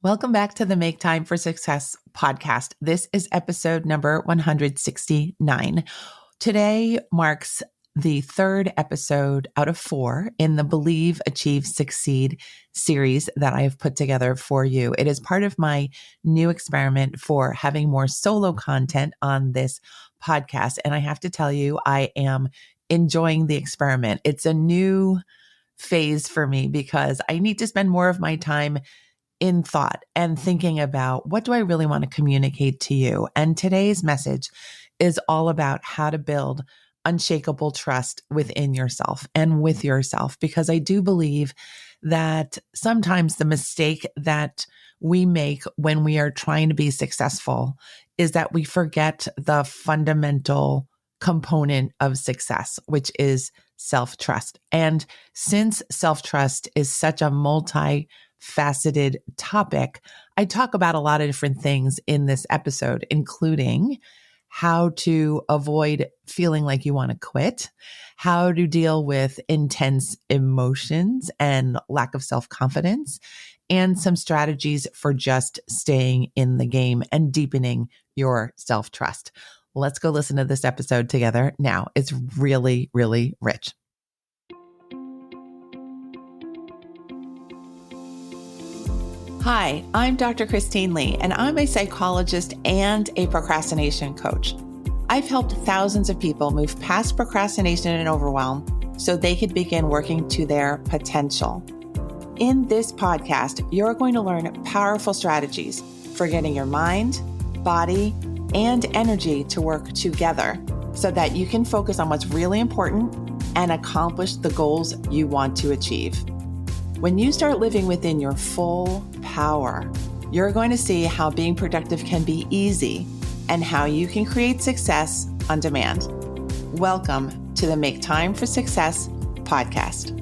Welcome back to the Make Time for Success podcast. This is episode number 169. Today marks the third episode out of 4 in the Believe, Achieve, Succeed series that I have put together for you. It is part of my new experiment for having more solo content on this podcast. And I have to tell you, I am enjoying the experiment. It's a new phase for me because I need to spend more of my time in thought and thinking about what do I really want to communicate to you. And today's message is all about how to build unshakable trust within yourself and with yourself, because I do believe that sometimes the mistake that we make when we are trying to be successful is that we forget the fundamental component of success, which is self-trust. And since self-trust is such a multi-faceted topic, I talk about a lot of different things in this episode, including how to avoid feeling like you want to quit, how to deal with intense emotions and lack of self-confidence, and some strategies for just staying in the game and deepening your self-trust. Let's go listen to this episode together now. It's really, really rich. Hi, I'm Dr. Christine Lee, and I'm a psychologist and a procrastination coach. I've helped thousands of people move past procrastination and overwhelm so they could begin working to their potential. In this podcast, you're going to learn powerful strategies for getting your mind, body, and energy to work together so that you can focus on what's really important and accomplish the goals you want to achieve. When you start living within your full power, you're going to see how being productive can be easy and how you can create success on demand. Welcome to the Make Time for Success podcast.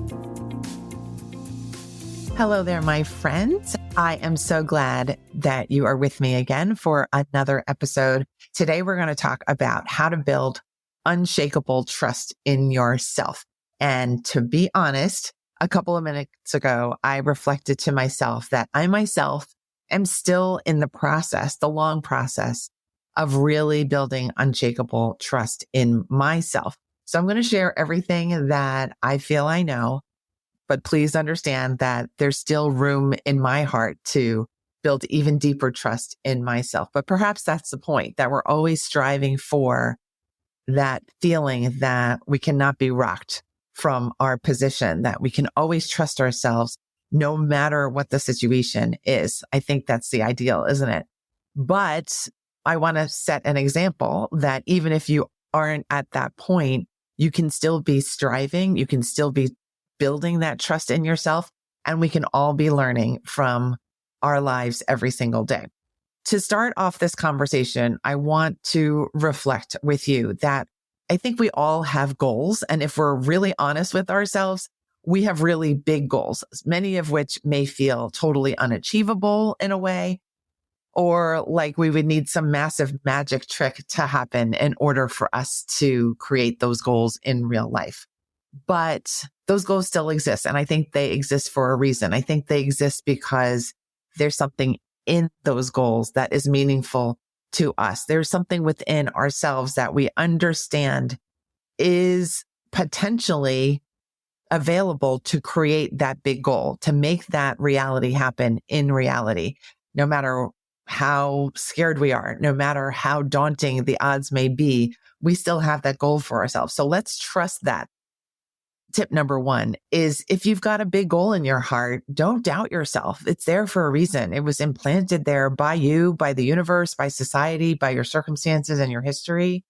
Hello there, my friends. I am so glad that you are with me again for another episode. Today, we're going to talk about how to build unshakable trust in yourself. And to be honest, a couple of minutes ago, I reflected to myself that I myself am still in the process, the long process of really building unshakable trust in myself. So I'm going to share everything that I feel I know, but please understand that there's still room in my heart to build even deeper trust in myself. But perhaps that's the point, that we're always striving for that feeling that we cannot be rocked from our position, that we can always trust ourselves no matter what the situation is. I think that's the ideal, isn't it? But I want to set an example that even if you aren't at that point, you can still be striving, you can still be building that trust in yourself, and we can all be learning from our lives every single day. To start off this conversation, I want to reflect with you that I think we all have goals. And if we're really honest with ourselves, we have really big goals, many of which may feel totally unachievable in a way, or like we would need some massive magic trick to happen in order for us to create those goals in real life. But those goals still exist. And I think they exist for a reason. I think they exist because there's something in those goals that is meaningful to us. There's something within ourselves that we understand is potentially available to create that big goal, to make that reality happen in reality. No matter how scared we are, no matter how daunting the odds may be, we still have that goal for ourselves. So let's trust that. Tip number 1 is, if you've got a big goal in your heart, don't doubt yourself. It's there for a reason. It was implanted there by you, by the universe, by society, by your circumstances and your history,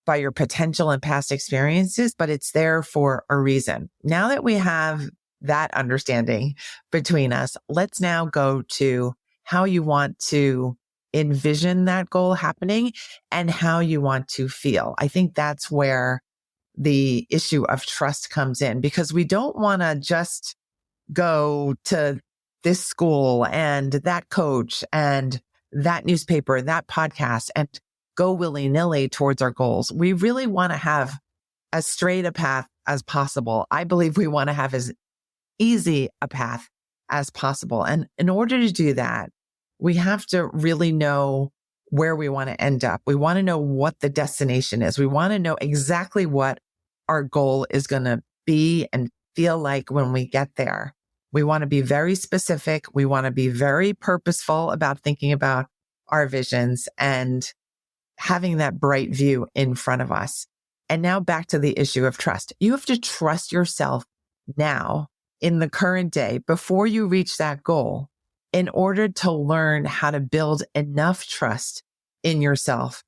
by your potential and past experiences, but it's there for a reason. Now that we have that understanding between us, let's now go to how you want to envision that goal happening and how you want to feel. I think that's where the issue of trust comes in, because we don't want to just go to this school and that coach and that newspaper, that podcast, and go willy-nilly towards our goals. We really want to have as straight a path as possible. I believe we want to have as easy a path as possible. And in order to do that, we have to really know where we want to end up. We want to know what the destination is. We want to know exactly what our goal is going to be and feel like when we get there. We want to be very specific. We want to be very purposeful about thinking about our visions and having that bright view in front of us. And now back to the issue of trust. You have to trust yourself now in the current day before you reach that goal in order to learn how to build enough trust in yourself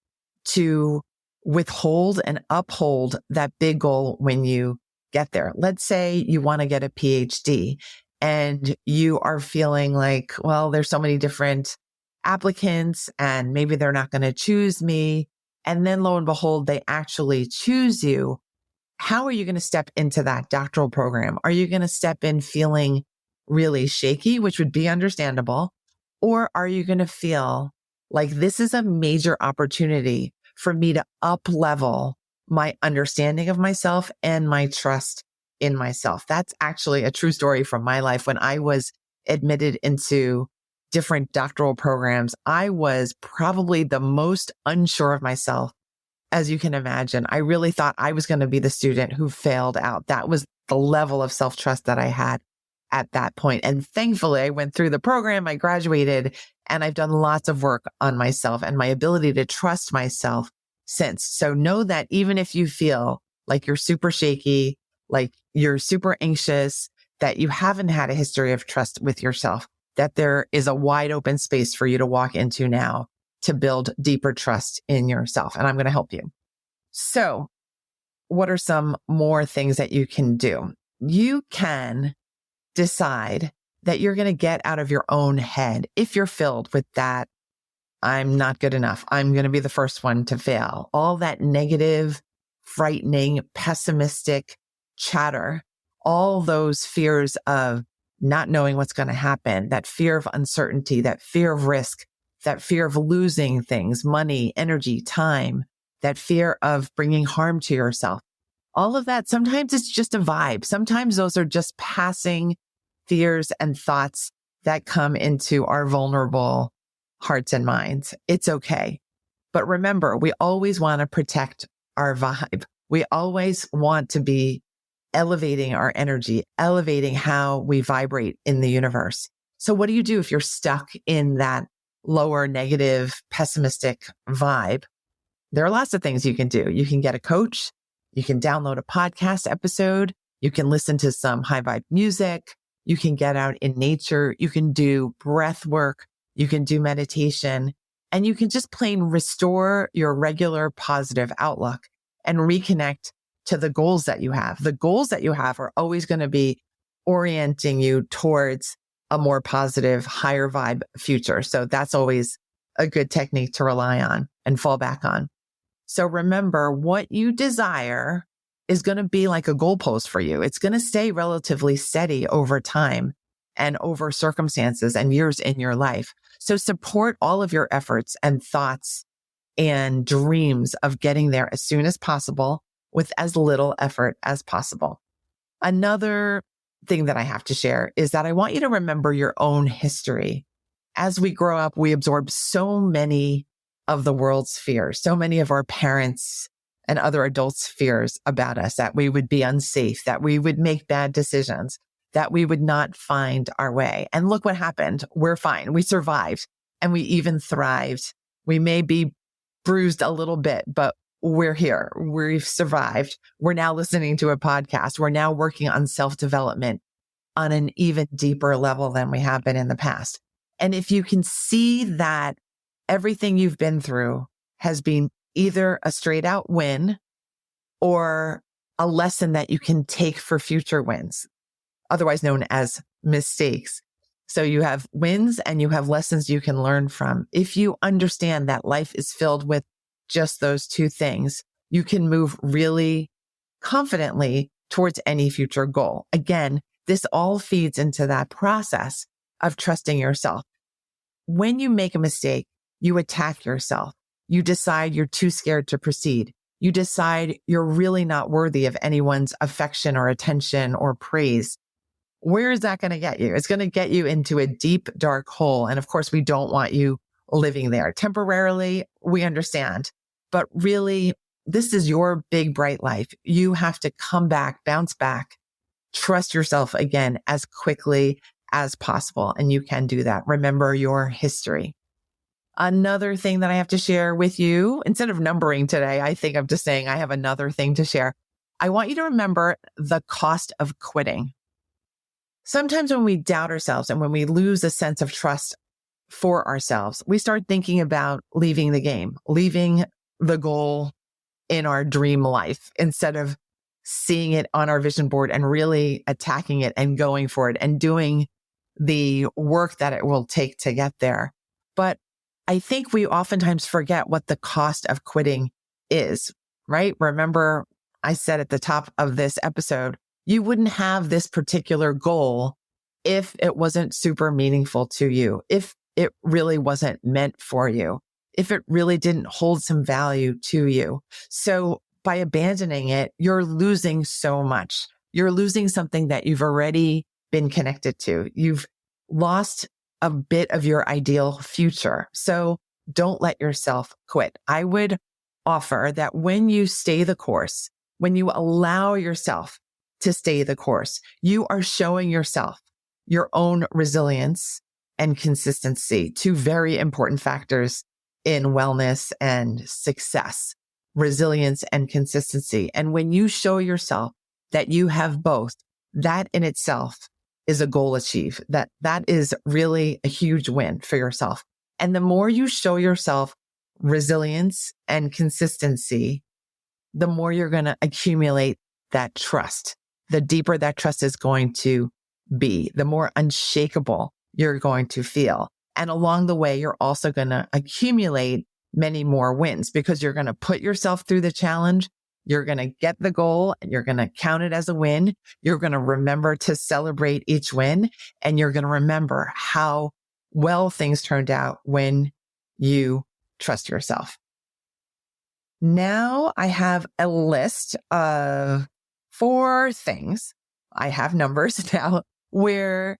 to withhold and uphold that big goal when you get there. Let's say you want to get a PhD and you are feeling like, well, there's so many different applicants and maybe they're not going to choose me. And then lo and behold, they actually choose you. How are you going to step into that doctoral program? Are you going to step in feeling really shaky, which would be understandable? Or are you going to feel like this is a major opportunity for me to up level my understanding of myself and my trust in myself? That's actually a true story from my life. When I was admitted into different doctoral programs, I was probably the most unsure of myself. As you can imagine, I really thought I was going to be the student who failed out. That was the level of self-trust that I had at that point. And thankfully, I went through the program, I graduated, and I've done lots of work on myself and my ability to trust myself since. So know that even if you feel like you're super shaky, like you're super anxious, that you haven't had a history of trust with yourself, that there is a wide open space for you to walk into now to build deeper trust in yourself. And I'm going to help you. So what are some more things that you can do? You can decide that you're going to get out of your own head if you're filled with that, I'm not good enough, I'm going to be the first one to fail, all that negative, frightening, pessimistic chatter, all those fears of not knowing what's going to happen, that fear of uncertainty, that fear of risk, that fear of losing things, money, energy, time, that fear of bringing harm to yourself. All of that, sometimes it's just a vibe. Sometimes those are just passing fears and thoughts that come into our vulnerable hearts and minds. It's okay. But remember, we always want to protect our vibe. We always want to be elevating our energy, elevating how we vibrate in the universe. So what do you do if you're stuck in that lower, negative, pessimistic vibe? There are lots of things you can do. You can get a coach. You can download a podcast episode. You can listen to some high vibe music. You can get out in nature. You can do breath work. You can do meditation, and you can just plain restore your regular positive outlook and reconnect to the goals that you have. The goals that you have are always going to be orienting you towards a more positive, higher vibe future. So that's always a good technique to rely on and fall back on. So remember, what you desire is going to be like a goalpost for you. It's going to stay relatively steady over time and over circumstances and years in your life. So support all of your efforts and thoughts and dreams of getting there as soon as possible with as little effort as possible. Another thing that I have to share is that I want you to remember your own history. As we grow up, we absorb so many of the world's fears, so many of our parents and other adults' fears about us, that we would be unsafe, that we would make bad decisions, that we would not find our way. And look what happened. We're fine. We survived and we even thrived. We may be bruised a little bit, but we're here. We've survived. We're now listening to a podcast. We're now working on self-development on an even deeper level than we have been in the past. And if you can see that everything you've been through has been either a straight out win or a lesson that you can take for future wins, otherwise known as mistakes. So you have wins and you have lessons you can learn from. If you understand that life is filled with just those two things, you can move really confidently towards any future goal. Again, this all feeds into that process of trusting yourself. When you make a mistake, you attack yourself. You decide you're too scared to proceed. You decide you're really not worthy of anyone's affection or attention or praise. where is that going to get you? It's going to get you into a deep, dark hole. And of course, we don't want you living there temporarily. We understand, but really, this is your big, bright life. You have to come back, bounce back, trust yourself again as quickly as possible. And you can do that. Remember your history. Another thing that I have to share with you, instead of numbering today, I think I'm just saying I have another thing to share. I want you to remember the cost of quitting. Sometimes when we doubt ourselves and when we lose a sense of trust for ourselves, we start thinking about leaving the game, leaving the goal in our dream life instead of seeing it on our vision board and really attacking it and going for it and doing the work that it will take to get there. But I think we oftentimes forget what the cost of quitting is, right? Remember, I said at the top of this episode, you wouldn't have this particular goal if it wasn't super meaningful to you, if it really wasn't meant for you, if it really didn't hold some value to you. So by abandoning it, you're losing so much. You're losing something that you've already been connected to. You've lost a bit of your ideal future. So don't let yourself quit. I would offer that when you stay the course, when you allow yourself to stay the course, you are showing yourself your own resilience and consistency, two very important factors in wellness and success, resilience and consistency. And when you show yourself that you have both, that in itself is a goal achieved. That is really a huge win for yourself. And the more you show yourself resilience and consistency, the more you're going to accumulate that trust. The deeper that trust is going to be, the more unshakable you're going to feel. And along the way, you're also going to accumulate many more wins because you're going to put yourself through the challenge. You're going to get the goal and you're going to count it as a win. You're going to remember to celebrate each win and you're going to remember how well things turned out when you trust yourself. Now I have a list of 4 things. I have numbers now where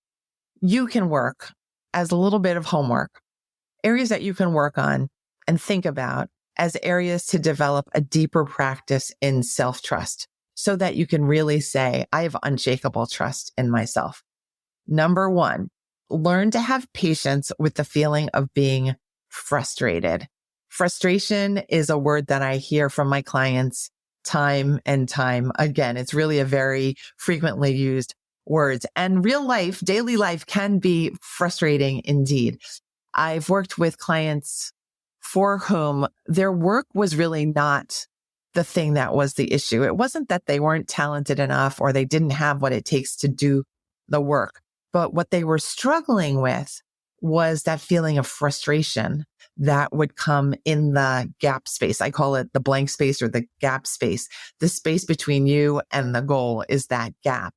you can work as a little bit of homework, areas that you can work on and think about as areas to develop a deeper practice in self-trust so that you can really say, I have unshakable trust in myself. Number 1, learn to have patience with the feeling of being frustrated. Frustration is a word that I hear from my clients time and time again. It's really a very frequently used word. And real life, daily life can be frustrating indeed. I've worked with clients for whom their work was really not the thing that was the issue. It wasn't that they weren't talented enough or they didn't have what it takes to do the work. But what they were struggling with was that feeling of frustration that would come in the gap space. I call it the blank space or the gap space. The space between you and the goal is that gap.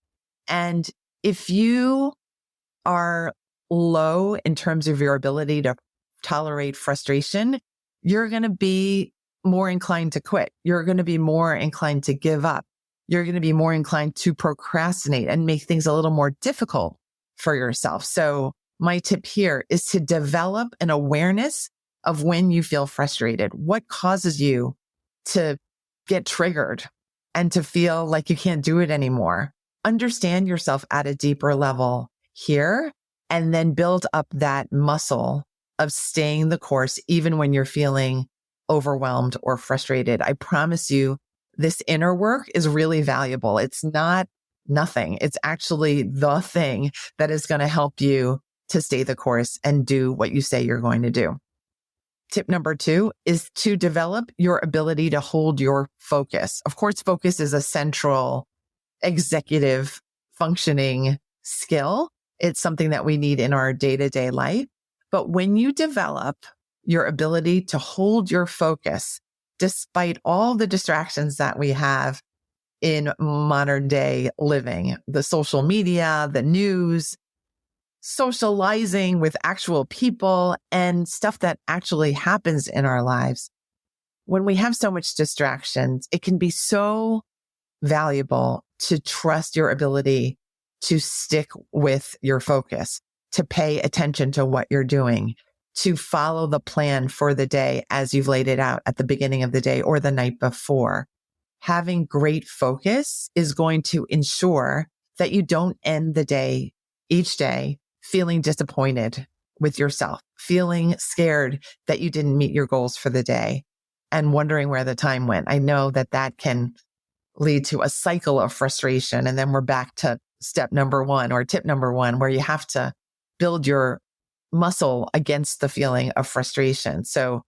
And if you are low in terms of your ability to tolerate frustration, you're going to be more inclined to quit. You're going to be more inclined to give up. You're going to be more inclined to procrastinate and make things a little more difficult for yourself. So my tip here is to develop an awareness of when you feel frustrated. What causes you to get triggered and to feel like you can't do it anymore? Understand yourself at a deeper level here, and then build up that muscle of staying the course, even when you're feeling overwhelmed or frustrated. I promise you, this inner work is really valuable. It's not nothing. It's actually the thing that is going to help you to stay the course and do what you say you're going to do. Tip number 2 is to develop your ability to hold your focus. Of course, focus is a central executive functioning skill. It's something that we need in our day-to-day life. But when you develop your ability to hold your focus, despite all the distractions that we have in modern day living, the social media, the news, socializing with actual people and stuff that actually happens in our lives. When we have so much distractions, it can be so valuable to trust your ability to stick with your focus, to pay attention to what you're doing, to follow the plan for the day as you've laid it out at the beginning of the day or the night before. Having great focus is going to ensure that you don't end the day, each day, feeling disappointed with yourself, feeling scared that you didn't meet your goals for the day and wondering where the time went. I know that that can lead to a cycle of frustration. And then we're back to step number one or tip number one, where you have to build your muscle against the feeling of frustration. So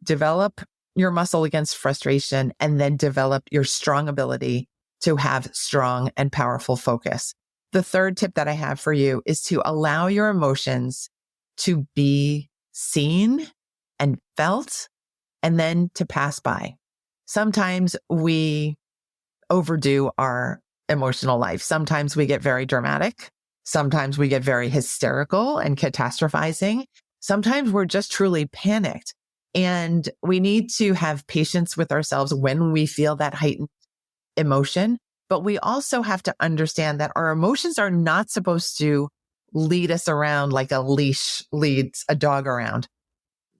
develop your muscle against frustration and then develop your strong ability to have strong and powerful focus. The third tip that I have for you is to allow your emotions to be seen and felt and then to pass by. Sometimes we overdo our emotional life. Sometimes we get very dramatic. Sometimes we get very hysterical and catastrophizing. Sometimes we're just truly panicked. And we need to have patience with ourselves when we feel that heightened emotion. But we also have to understand that our emotions are not supposed to lead us around like a leash leads a dog around.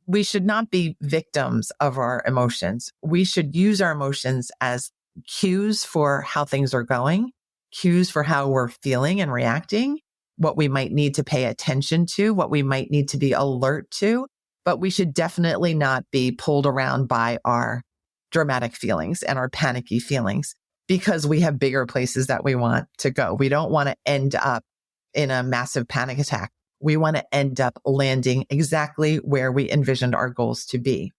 We should not be victims of our emotions. We should use our emotions as cues for how things are going, cues for how we're feeling and reacting, what we might need to pay attention to, what we might need to be alert to. But we should definitely not be pulled around by our dramatic feelings and our panicky feelings because we have bigger places that we want to go. We don't want to end up in a massive panic attack. We want to end up landing exactly where we envisioned our goals to be.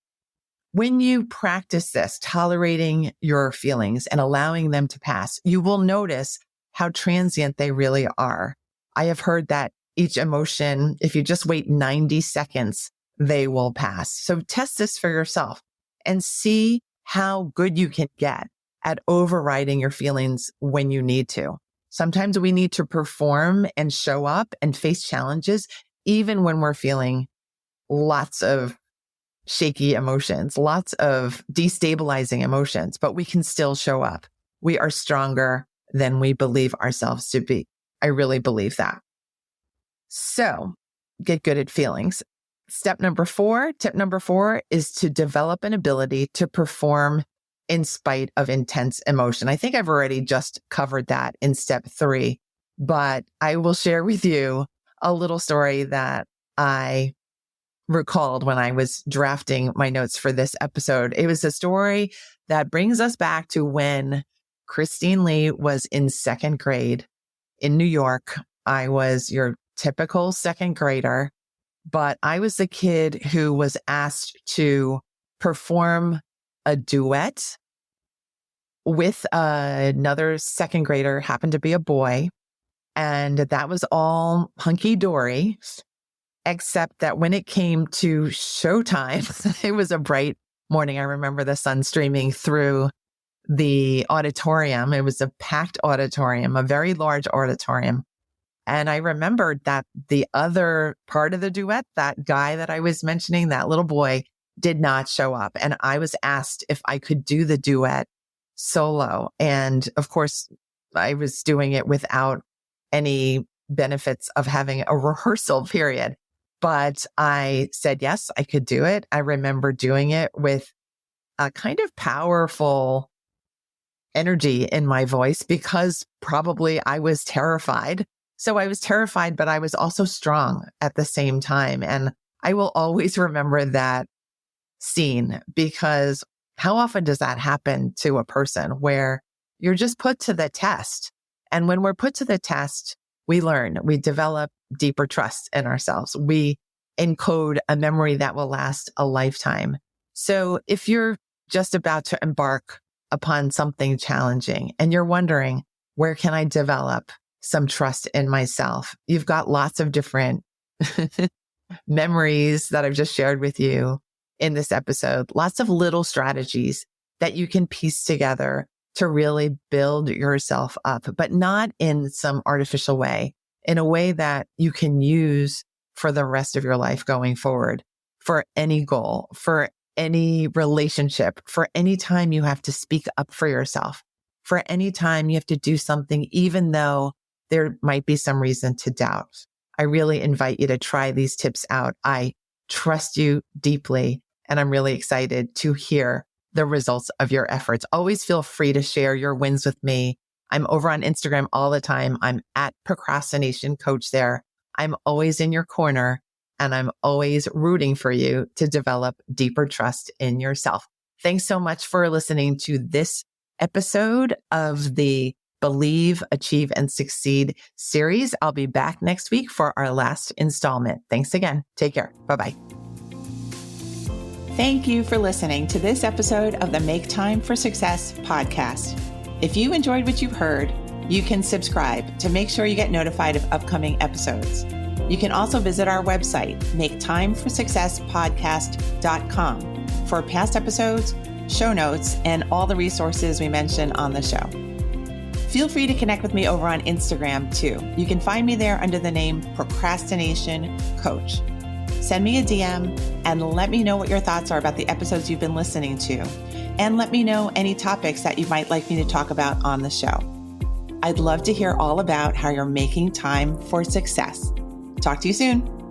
When you practice this, tolerating your feelings and allowing them to pass, you will notice how transient they really are. I have heard that each emotion, if you just wait 90 seconds, they will pass. So test this for yourself and see how good you can get at overriding your feelings when you need to. Sometimes we need to perform and show up and face challenges, even when we're feeling lots of shaky emotions, lots of destabilizing emotions, but we can still show up. We are stronger than we believe ourselves to be. I really believe that. So get good at feelings. Tip number 4 is to develop an ability to perform in spite of intense emotion. I think I've already just covered that in step 3, but I will share with you a little story that I recalled when I was drafting my notes for this episode. It was a story that brings us back to when Christine Lee was in 2nd grade in New York. I was your typical 2nd grader, but I was the kid who was asked to perform a duet with another 2nd grader, happened to be a boy. And that was all hunky dory, except that when it came to showtime, it was a bright morning. I remember the sun streaming through the auditorium. It was a packed auditorium, a very large auditorium. And I remembered that the other part of the duet, that guy that I was mentioning, that little boy, did not show up. And I was asked if I could do the duet solo. And of course, I was doing it without any benefits of having a rehearsal period. But I said, yes, I could do it. I remember doing it with a kind of powerful energy in my voice because probably I was terrified. So I was terrified, but I was also strong at the same time. And I will always remember that scene because how often does that happen to a person where you're just put to the test? And when we're put to the test, we learn, we develop deeper trust in ourselves. We encode a memory that will last a lifetime. So if you're just about to embark upon something challenging and you're wondering, where can I develop some trust in myself? You've got lots of different memories that I've just shared with you in this episode, lots of little strategies that you can piece together to really build yourself up, but not in some artificial way, in a way that you can use for the rest of your life going forward, for any goal, for any relationship, for any time you have to speak up for yourself, for any time you have to do something, even though there might be some reason to doubt. I really invite you to try these tips out. I trust you deeply, and I'm really excited to hear the results of your efforts. Always feel free to share your wins with me. I'm over on Instagram all the time. I'm at Procrastination Coach there. I'm always in your corner, and I'm always rooting for you to develop deeper trust in yourself. Thanks so much for listening to this episode of the Believe, Achieve, and Succeed series. I'll be back next week for our last installment. Thanks again. Take care. Bye-bye. Thank you for listening to this episode of the Make Time for Success podcast. If you enjoyed what you've heard, you can subscribe to make sure you get notified of upcoming episodes. You can also visit our website, maketimeforsuccesspodcast.com, for past episodes, show notes, and all the resources we mentioned on the show. Feel free to connect with me over on Instagram too. You can find me there under the name Procrastination Coach. Send me a DM and let me know what your thoughts are about the episodes you've been listening to. And let me know any topics that you might like me to talk about on the show. I'd love to hear all about how you're making time for success. Talk to you soon.